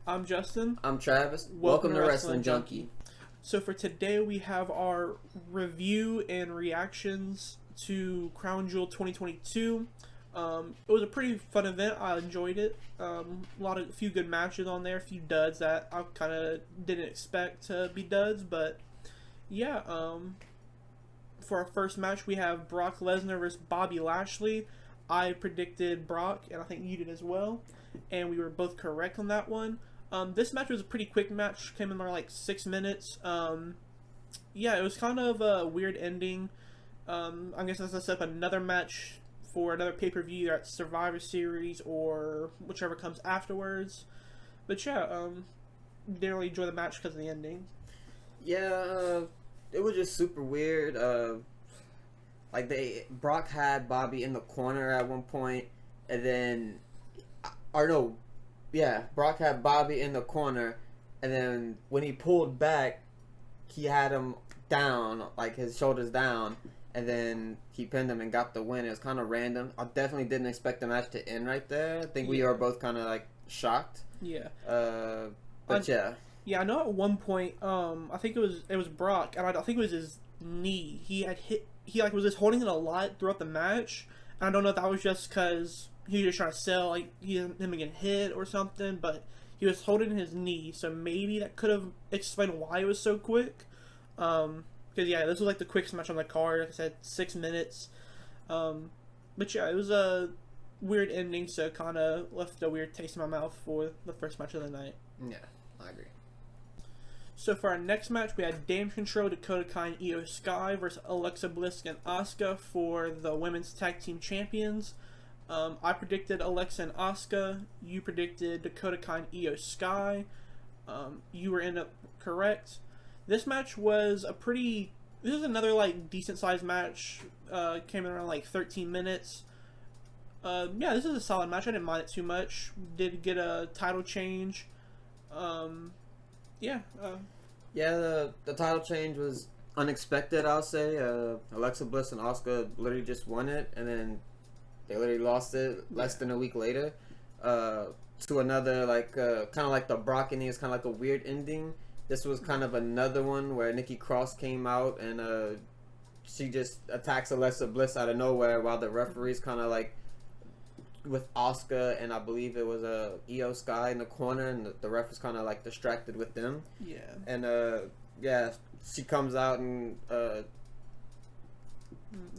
I'm Justin. I'm Travis. Welcome to Wrestling Junkie. So for today we have our review and reactions to Crown Jewel 2022. It was a pretty fun event. I enjoyed it. A few good matches on there, a few duds that I kind of didn't expect to be duds, but yeah. For our first match we have Brock Lesnar versus Bobby Lashley. I predicted Brock, and I think you did as well, and we were both correct on that one. This match was a pretty quick match, came in like 6 minutes. Yeah, it was kind of a weird ending. I guess that's set up another match for another pay-per-view, either at Survivor Series or whichever comes afterwards. But yeah, didn't really enjoy the match because of the ending. Yeah, it was just super weird. Brock had Bobby in the corner at one point, and then, Brock had Bobby in the corner, and then when he pulled back, he had him down, like his shoulders down, and then he pinned him and got the win. It was kind of random. I definitely didn't expect the match to end right there. I think we are both kind of like shocked. Yeah. Yeah, I know at one point, I think it was Brock, and I think it was his knee. He was just holding it a lot throughout the match. And I don't know if that was just because he was just trying to sell, like, him getting hit or something, but he was holding his knee, so maybe that could have explained why it was so quick. Because, yeah, this was, like, the quickest match on the card. Like I said, 6 minutes. But, yeah, it was a weird ending, so it kind of left a weird taste in my mouth for the first match of the night. Yeah, I agree. So for our next match, we had Damage Control, Dakota Kai, and Io Sky versus Alexa Bliss and Asuka for the Women's Tag Team Champions. I predicted Alexa and Asuka. You predicted Dakota Kai and Io Sky. You were end up correct. This match was this is another like decent sized match. Came in around like 13 minutes. Yeah, this is a solid match. I didn't mind it too much. Did get a title change. Yeah. The title change was unexpected, I'll say. Alexa Bliss and Asuka literally just won it, and then they literally lost it less than a week later. To another, kind of like the Brock ending is kind of like a weird ending. This was kind of another one where Nikki Cross came out and she just attacks Alexa Bliss out of nowhere while the referee's kind of like with Asuka, and I believe it was Io Sky in the corner, and the ref was kind of like distracted with them. Yeah. And she comes out and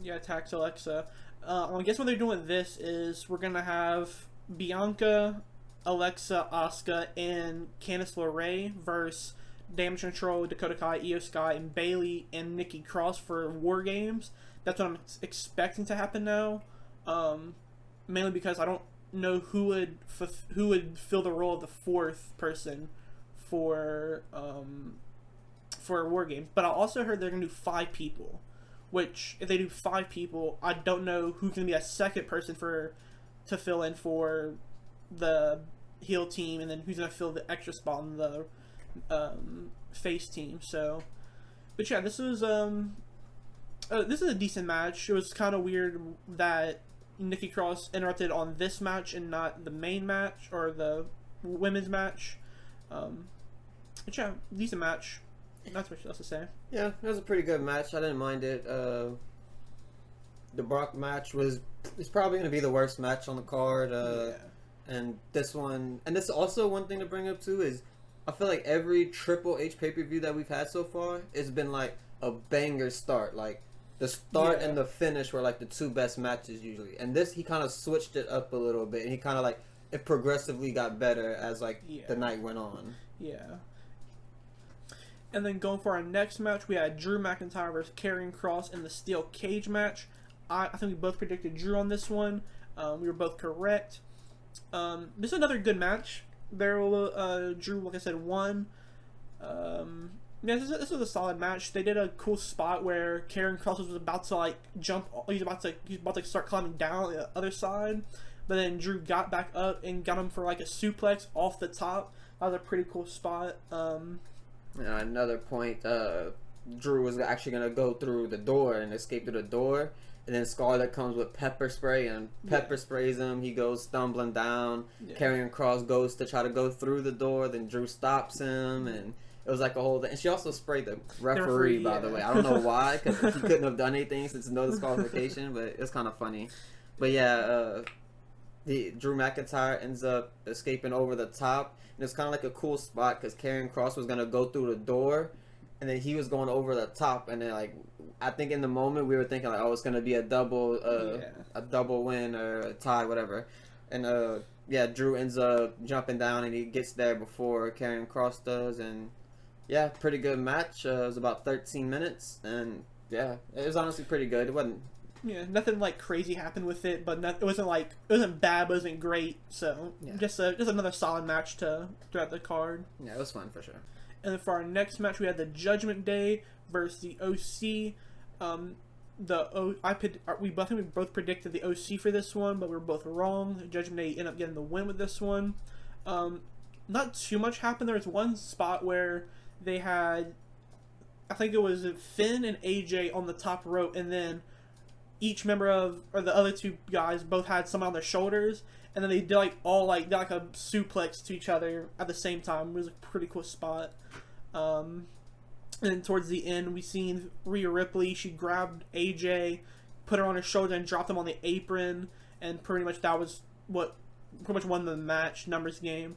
attacks Alexa. I guess what they're doing with this is we're gonna have Bianca, Alexa, Asuka, and Candice LeRae versus Damage Control, Dakota Kai, Io Sky, and Bayley and Nikki Cross for War Games. That's what I'm expecting to happen now. Mainly because I don't know who would fill the role of the fourth person for War Games. But I also heard they're gonna do 5 people, which if they do 5 people, I don't know who can be a second person to fill in for the heel team, and then who's gonna fill the extra spot on the face team. So, but yeah, this is a decent match. It was kind of weird that Nikki Cross interrupted on this match and not the main match or the women's match. But yeah, decent match. Not too much else to say. Yeah, it was a pretty good match. I didn't mind it. The Brock match is probably going to be the worst match on the card. And this is also one thing to bring up too is I feel like every Triple H pay-per-view that we've had so far, it's been like a banger start. Like the start and the finish were like the 2 best matches usually. And this, he kind of switched it up a little bit, and he kind of like it progressively got better as the night went on. Yeah. And then going for our next match, we had Drew McIntyre versus Karrion Kross in the Steel Cage match. I think we both predicted Drew on this one. We were both correct. This is another good match. Drew, like I said, won. This was a solid match. They did a cool spot where Karrion Kross was about to jump. He's about to start climbing down the other side, but then Drew got back up and got him for a suplex off the top. That was a pretty cool spot. Another point, Drew was actually gonna go through the door and escape through the door. And then Scarlett comes with pepper spray and pepper sprays him. He goes stumbling down. Karrion Kross goes to try to go through the door. Then Drew stops him, and it was like a whole thing. And she also sprayed the referee, by the way. I don't know why, because he couldn't have done anything since no disqualification, but it's kind of funny. But yeah, Drew McIntyre ends up escaping over the top. And it's kind of like a cool spot because Karrion Kross was going to go through the door, and then he was going over the top, and then like I think in the moment we were thinking like, oh, it's gonna be a double win or a tie, whatever. And Drew ends up jumping down and he gets there before Karrion Kross does, and yeah, pretty good match. It was about 13 minutes, and yeah, it was honestly pretty good. It wasn't. Yeah, nothing like crazy happened with it, but it wasn't bad, but it wasn't great. So just another solid match throughout the card. Yeah, it was fun for sure. And then for our next match, we had the Judgment Day versus the OC. I think we both predicted the OC for this one, but we were both wrong. The Judgment Day ended up getting the win with this one. Not too much happened. There was one spot where they had, I think it was Finn and AJ on the top rope, and then each member or the other two guys both had someone on their shoulders, and then they did like a suplex to each other at the same time. It was a pretty cool spot. And then towards the end, we seen Rhea Ripley. She grabbed AJ, put her on her shoulder, and dropped him on the apron. And pretty much that was what pretty much won the match numbers game.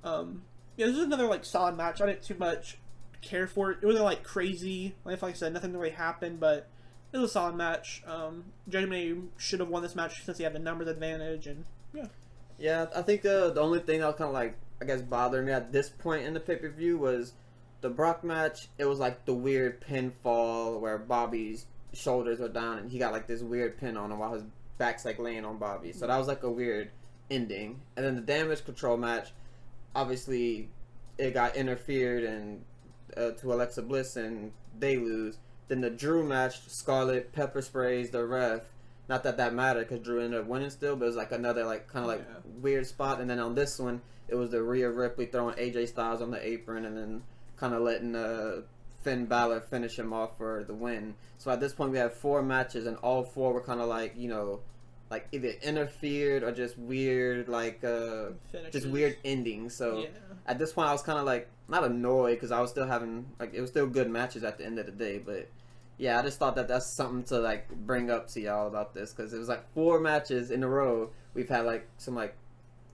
This is another like solid match. I didn't too much care for it. It wasn't like crazy. Like I said, nothing really happened, but it was a solid match. Judgment Day should have won this match since he had the numbers advantage, and yeah. Yeah, I think the only thing that was kind of like bothering me at this point in the pay-per-view was the Brock match. It was like the weird pinfall where Bobby's shoulders are down and he got like this weird pin on him while his back's like laying on Bobby. So that was like a weird ending. And then the Damage Control match, obviously it got interfered and to Alexa Bliss and they lose. Then the Drew match, Scarlett pepper sprays the ref. Not that mattered because Drew ended up winning still, but it was like another like kind of weird spot. And then on this one, it was the Rhea Ripley throwing AJ Styles on the apron and then kind of letting Finn Balor finish him off for the win. So at this point, we have 4 matches, and all 4 were kind of like, like either interfered or just weird, like just weird endings. So at this point, I was kind of like not annoyed because I was still having like it was still good matches at the end of the day, but. Yeah, I just thought that's something to like bring up to y'all about this because it was like 4 matches in a row we've had like some like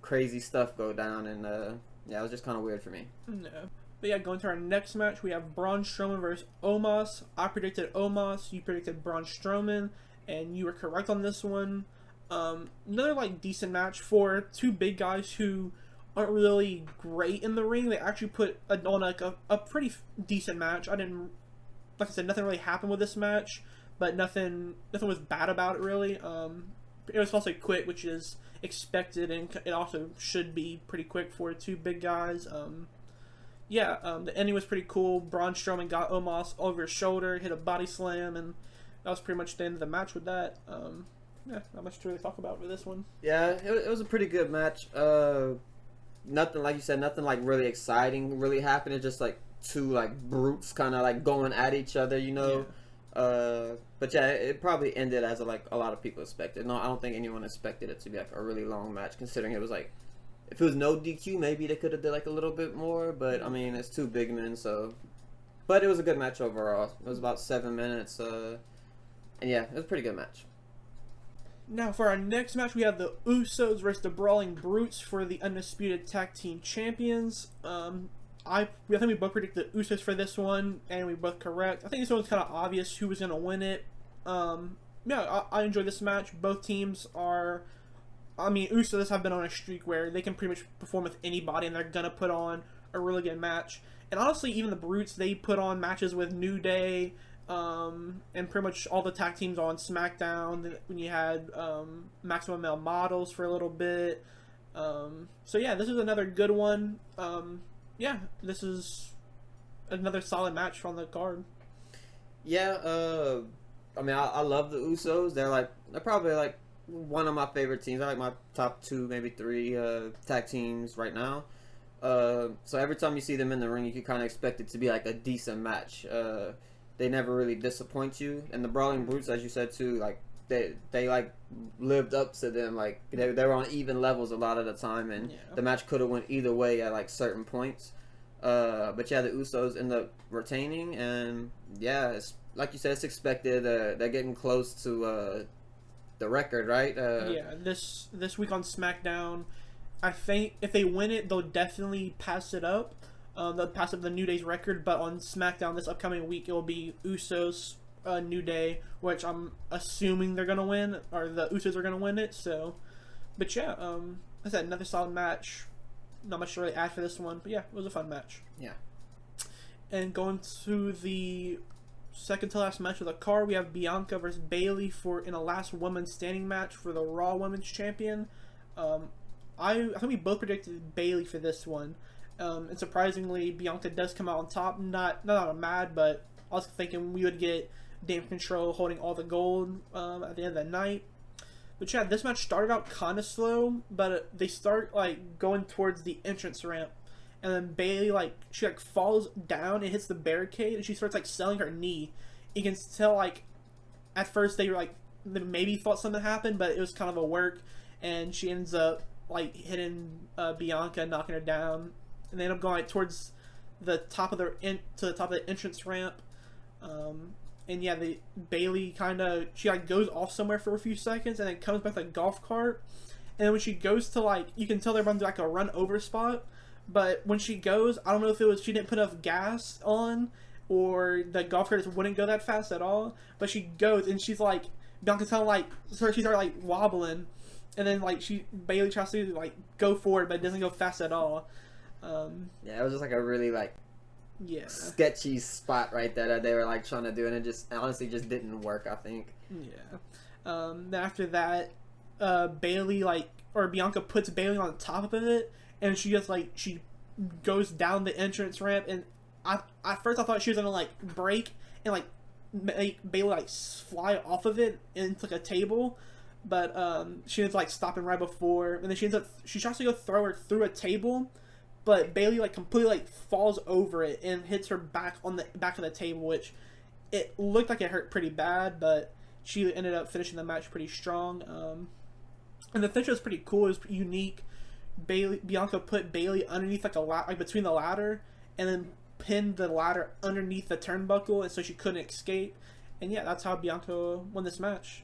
crazy stuff go down, and it was just kind of weird for me. No. But yeah, going to our next match, we have Braun Strowman versus Omos. I predicted Omos, you predicted Braun Strowman, and you were correct on this one. Another like decent match for 2 big guys who aren't really great in the ring. They actually put on like a pretty decent match. Like I said, nothing really happened with this match, but nothing was bad about it really. It was also quick, which is expected, and it also should be pretty quick for 2 big guys. The ending was pretty cool. Braun Strowman got Omos over his shoulder, hit a body slam, and that was pretty much the end of the match with that. Not much to really talk about with this one. Yeah, it was a pretty good match. Nothing, like you said, nothing like really exciting really happened. It just like 2 like brutes kind of like going at each other, but yeah, it probably ended as a lot of people expected. No, I don't think anyone expected it to be like a really long match, considering it was like if it was no DQ, maybe they could have did like a little bit more, but I mean it's 2 big men, so. But it was a good match overall. It was about 7 minutes, and yeah, it was a pretty good match. Now for our next match, we have the Usos versus the Brawling Brutes for the Undisputed Tag Team Champions. I think we both predicted the Usos for this one, and we both correct. I think this one was kind of obvious who was going to win it. I enjoyed this match. Both teams are... Usos have been on a streak where they can pretty much perform with anybody, and they're going to put on a really good match. And honestly, even the Brutes, they put on matches with New Day, and pretty much all the tag teams on SmackDown when you had Maximum Male Models for a little bit. This is another good one. This is another solid match on the card. Yeah, I love the Usos. They're probably like one of my favorite teams. I like my top 2, maybe 3 tag teams right now. So every time you see them in the ring, you can kind of expect it to be like a decent match. They never really disappoint you. And the Brawling Brutes, as you said too, like they like lived up to them. Like they were on even levels a lot of the time, and the match could have went either way at like certain points. But yeah, the Usos end up retaining, and yeah, it's like you said, it's expected. They're getting close to the record, right? Yeah, this week on SmackDown, I think if they win it, they'll definitely pass it up. They'll pass up the New Day's record, but on SmackDown this upcoming week, it will be Usos, New Day, which I'm assuming they're gonna win, or the Usos are gonna win it. So, but yeah, I said another solid match. Not much to really add for this one, but yeah, it was a fun match. Yeah. And going to the second to last match of the card, we have Bianca versus Bayley in a last woman standing match for the Raw Women's Champion. I think we both predicted Bayley for this one. And surprisingly, Bianca does come out on top. Not mad, but I was thinking we would get Damage Control holding all the gold at the end of the night. But yeah, this match started out kind of slow, but they start like going towards the entrance ramp, and then Bayley she falls down and hits the barricade, and she starts selling her knee. You can tell at first they were they maybe thought something happened, but it was kind of a work, and she ends up hitting Bianca, knocking her down, and they end up going towards the top of the entrance ramp. And yeah, Bayley she goes off somewhere for a few seconds and then comes back with a golf cart. And then when she goes to you can tell they're running a run over spot. But when she goes, I don't know if it was she didn't put enough gas on or the golf cart just wouldn't go that fast at all. But she goes and she's Bianca's she started wobbling, and then Bayley tries to go forward but it doesn't go fast at all. Yeah, it was just a really sketchy spot right there that they were trying to do, and it just honestly just didn't work, I think. Yeah. Then after that, Bianca puts Bayley on top of it, and she just she goes down the entrance ramp, and at first I thought she was gonna break and make Bayley fly off of it into a table, but she ends stopping right before, and then she tries to go throw her through a table. But Bayley completely falls over it and hits her back on the back of the table, which it looked like it hurt pretty bad, but she ended up finishing the match pretty strong. And the finish was pretty cool. It was unique. Bianca put Bayley underneath between the ladder, and then pinned the ladder underneath the turnbuckle, and so she couldn't escape. And yeah, that's how Bianca won this match.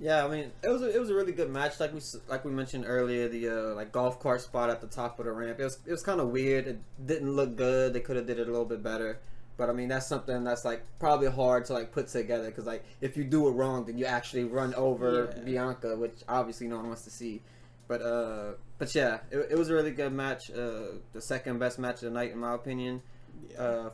Yeah, I mean, it was a really good match. Like we mentioned earlier, the golf cart spot at the top of the ramp. It was kind of weird. It didn't look good. They could have did it a little bit better. But I mean, that's something that's probably hard to put together, because if you do it wrong, then you actually run over Bianca, which obviously no one wants to see. But yeah, it was a really good match. The second best match of the night in my opinion.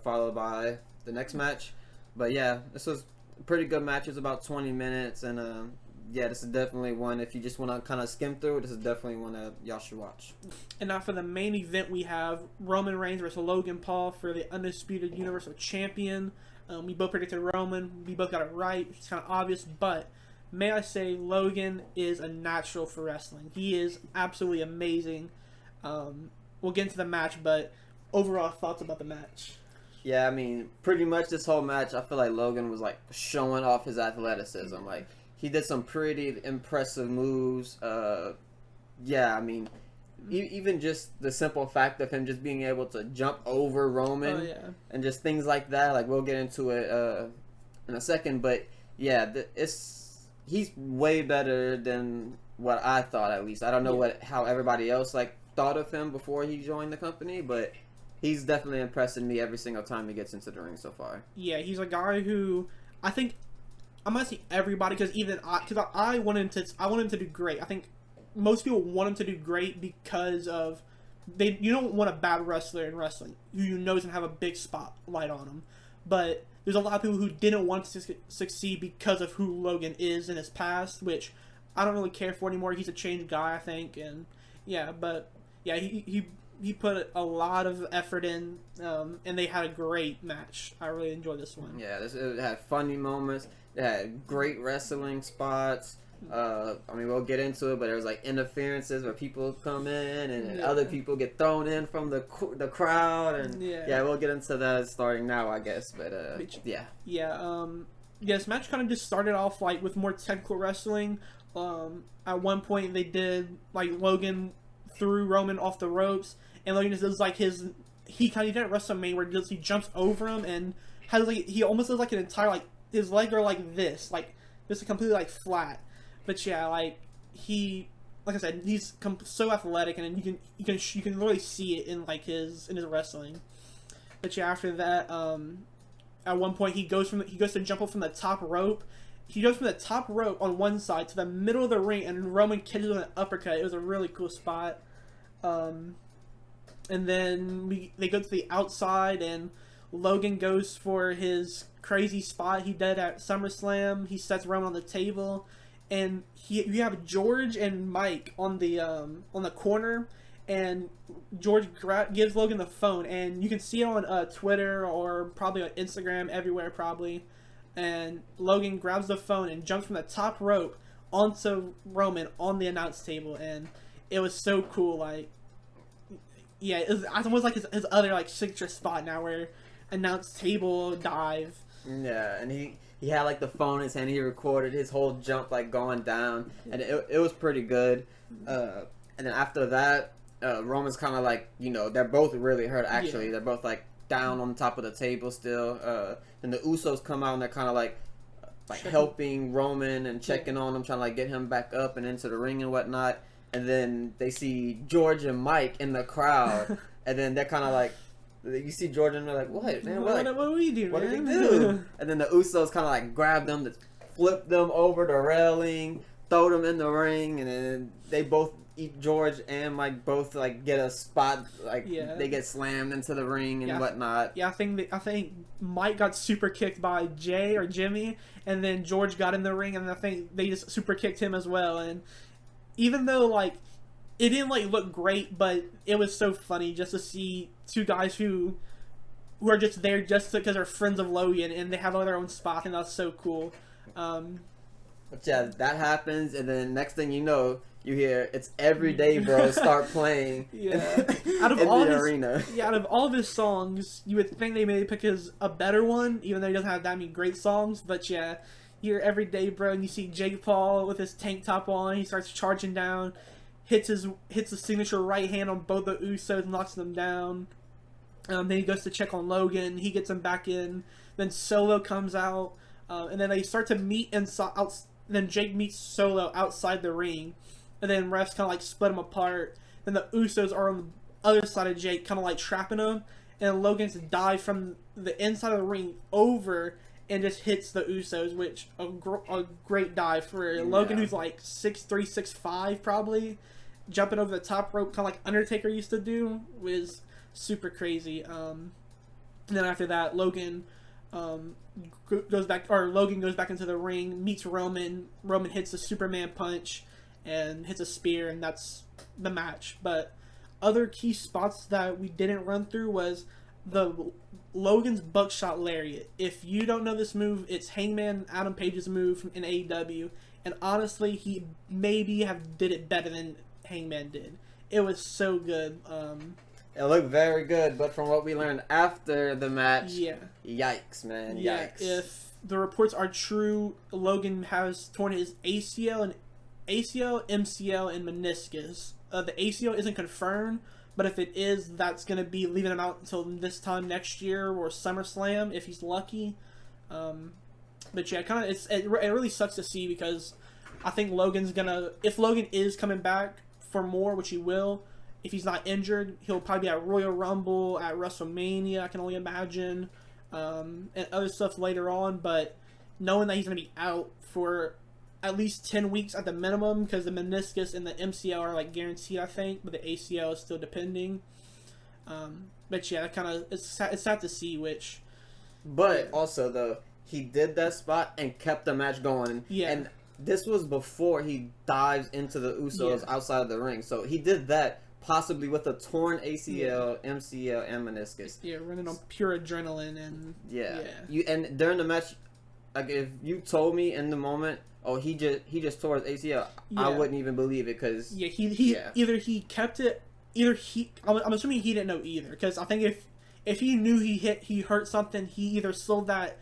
Followed by the next match. But yeah, this was a pretty good match. It was about 20 minutes, and yeah, this is definitely one, if you just want to kind of skim through it, this is definitely one that y'all should watch. And now for the main event, we have Roman Reigns versus Logan Paul for the Undisputed Universal Champion. We both predicted Roman. We both got it right. It's kind of obvious, but may I say, Logan is a natural for wrestling. He is absolutely amazing. We'll get into the match, but overall thoughts about the match. Yeah, I mean, pretty much this whole match, I feel like Logan was showing off his athleticism. He did some pretty impressive moves. Yeah, I mean, even just the simple fact of him just being able to jump over Roman and just things like that. We'll get into it in a second, but yeah, he's way better than what I thought, at least. I don't know how everybody else thought of him before he joined the company, but he's definitely impressing me every single time he gets into the ring so far. Yeah, he's a guy who I think I'm gonna say everybody, because I want him to do great. I think most people want him to do great because of you don't want a bad wrestler in wrestling who you know doesn't have a big spotlight on him. But there's a lot of people who didn't want to succeed because of who Logan is in his past, which I don't really care for anymore. He's a changed guy, I think, and yeah, but yeah, he put a lot of effort in, and they had a great match. I really enjoyed this one. Yeah, it had funny moments. It had great wrestling spots. I mean, we'll get into it, but there was interferences where people come in and other people get thrown in from the crowd, and yeah, we'll get into that starting now, I guess. But yeah. yeah, this match kind of just started off like with more technical wrestling. At one point they did like Logan threw Roman off the ropes, and Logan just does like he kind of did at WrestleMania where he jumps over him and has like he almost does like an entire like his legs are like this just completely like flat. But yeah, like like I said, he's so athletic, and you can really see it in like his wrestling. But yeah, after that, at one point he goes to jump up from the top rope. He goes from the top rope on one side to the middle of the ring, and Roman catches with an uppercut. It was a really cool spot. And then they go to the outside, and Logan goes for his crazy spot he did at SummerSlam. He sets Roman on the table, and you have George and Mike on the corner, and George gives Logan the phone, and you can see it on Twitter or probably on Instagram, everywhere probably. And Logan grabs the phone and jumps from the top rope onto Roman on the announce table, and it was so cool. Like, yeah, it's almost like his other like signature spot now, where announce table dive. Yeah, and he had like the phone in his hand. He recorded his whole jump like going down, and it was pretty good. And then after that, Roman's kind of like, they're both really hurt. Actually, they're both like down on top of the table still. And the Usos come out, and they're kind of like helping Roman and checking on him, trying to like get him back up and into the ring and whatnot. And then they see George and Mike in the crowd, and then they're kind of like, you see George and they're like, "What, man? What do we do? What did we do?" And then the Usos kind of like grab them, flip them over the railing, throw them in the ring, and then they both George and Mike both like get a spot, like they get slammed into the ring and whatnot. Yeah, I think Mike got super kicked by Jay or Jimmy, and then George got in the ring, and I think they just super kicked him as well. And even though like it didn't like look great, but it was so funny just to see two guys who are just there just because they're friends of Logan, and they have all their own spot, and that's so cool. But yeah, that happens, and then next thing you know, you hear "It's Every Day, Bro" start playing. Out of in all the his, arena. Yeah, out of all of his songs, you would think they maybe pick a better one, even though he doesn't have that many great songs. But yeah, you hear "Every Day, Bro," and you see Jake Paul with his tank top on. He starts charging down, hits the signature right hand on both the Usos, knocks them down. Then he goes to check on Logan. He gets him back in. Then Solo comes out, and then they start to meet inside. Then Jake meets Solo outside the ring, and then refs kind of like split them apart. Then the Usos are on the other side of Jake, kind of like trapping him, and Logan's dive from the inside of the ring over and just hits the Usos, which a great dive for Logan, who's like 6'3", 6'5", probably, jumping over the top rope, kind of like Undertaker used to do, was super crazy. And then after that, Logan goes back into the ring, meets Roman. Roman hits a Superman punch and hits a spear, and that's the match. But other key spots that we didn't run through was the Logan's buckshot lariat. If you don't know this move, it's Hangman Adam Page's move in AEW, and honestly, he maybe did it better than Hangman did. It was so good. It looked very good, but from what we learned after the match, yikes, man, yikes. If the reports are true, Logan has torn his ACL, MCL, and meniscus. The ACL isn't confirmed, but if it is, that's going to be leaving him out until this time next year or SummerSlam if he's lucky. But yeah, it really sucks to see, because I think if Logan is coming back for more, which he will, if he's not injured, he'll probably be at Royal Rumble, at WrestleMania, I can only imagine, and other stuff later on. But knowing that he's going to be out for at least 10 weeks at the minimum, because the meniscus and the MCL are like guaranteed, I think, but the ACL is still depending. But yeah, it's sad to see. But also though, he did that spot and kept the match going. Yeah. And this was before he dives into the Usos outside of the ring, so he did that possibly with a torn ACL, MCL, and meniscus. Yeah, running on pure adrenaline and and during the match, like if you told me in the moment, oh, he just tore his ACL, I wouldn't even believe it, because either he kept it, I'm assuming he didn't know either, because I think if he knew he hurt something, he either sold that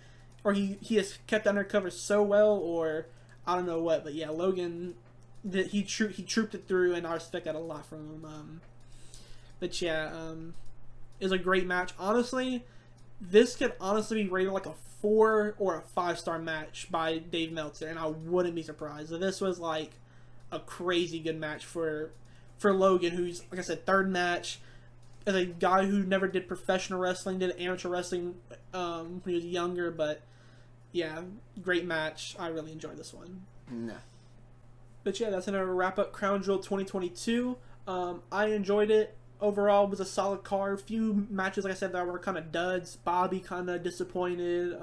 or he has kept undercover so well, or I don't know what. But yeah, Logan, he trooped it through, and I respect that a lot from him. But yeah, it was a great match. Honestly, this could honestly be rated like a 4 or a 5-star match by Dave Meltzer, and I wouldn't be surprised. So this was like a crazy good match for Logan, who's, like I said, third match as a guy who never did professional wrestling, did amateur wrestling when he was younger. But yeah, great match. I really enjoyed this one. Nah. But yeah, that's gonna wrap up Crown Jewel 2022. I enjoyed it. Overall, it was a solid card. Few matches, like I said, that were kind of duds. Bobby kind of disappointed.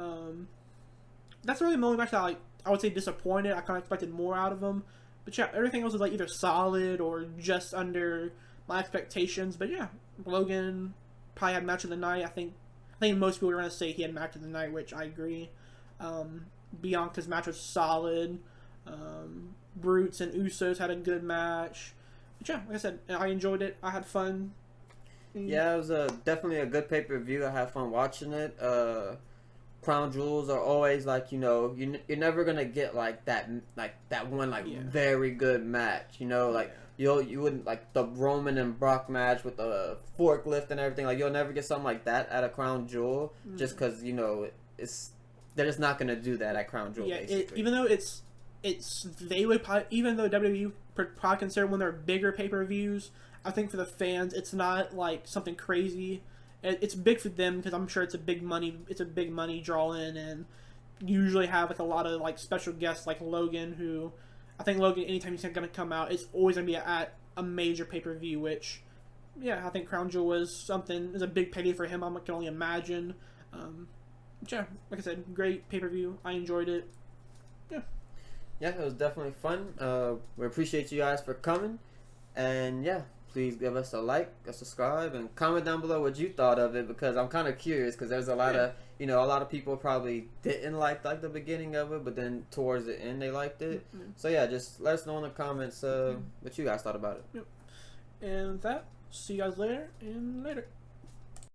That's really the only match that I would say disappointed. I kind of expected more out of him. But yeah, everything else was like either solid or just under my expectations. But yeah, Logan probably had match of the night. I think most people are gonna say he had match of the night, which I agree. Bianca's match was solid. Brutes and Usos had a good match. But yeah, like I said, I enjoyed it. I had fun. Yeah, it was definitely a good pay-per-view. I had fun watching it. Crown Jewels are always like, you're never gonna get like that one very good match. You wouldn't like the Roman and Brock match with the forklift and everything. Like, you'll never get something like that at a Crown Jewel, just because they're just not gonna do that at Crown Jewel. Yeah, even though they would probably, even though WWE probably consider one of their bigger pay-per-views, I think for the fans it's not like something crazy. It's big for them because I'm sure it's a big money draw in, and usually have like a lot of like special guests like Logan, who I think Logan, anytime he's gonna come out, it's always gonna be at a major pay-per-view, which yeah, I think Crown Jewel is a big payday for him. I can only imagine. Yeah, like I said, great pay-per-view. I enjoyed it. Yeah, it was definitely fun. We appreciate you guys for coming, and yeah, please give us a like, a subscribe, and comment down below what you thought of it, because I'm kind of curious, because there's a lot of people probably didn't like the beginning of it, but then towards the end they liked it. So yeah, just let us know in the comments what you guys thought about it. And with that, see you guys later, and later.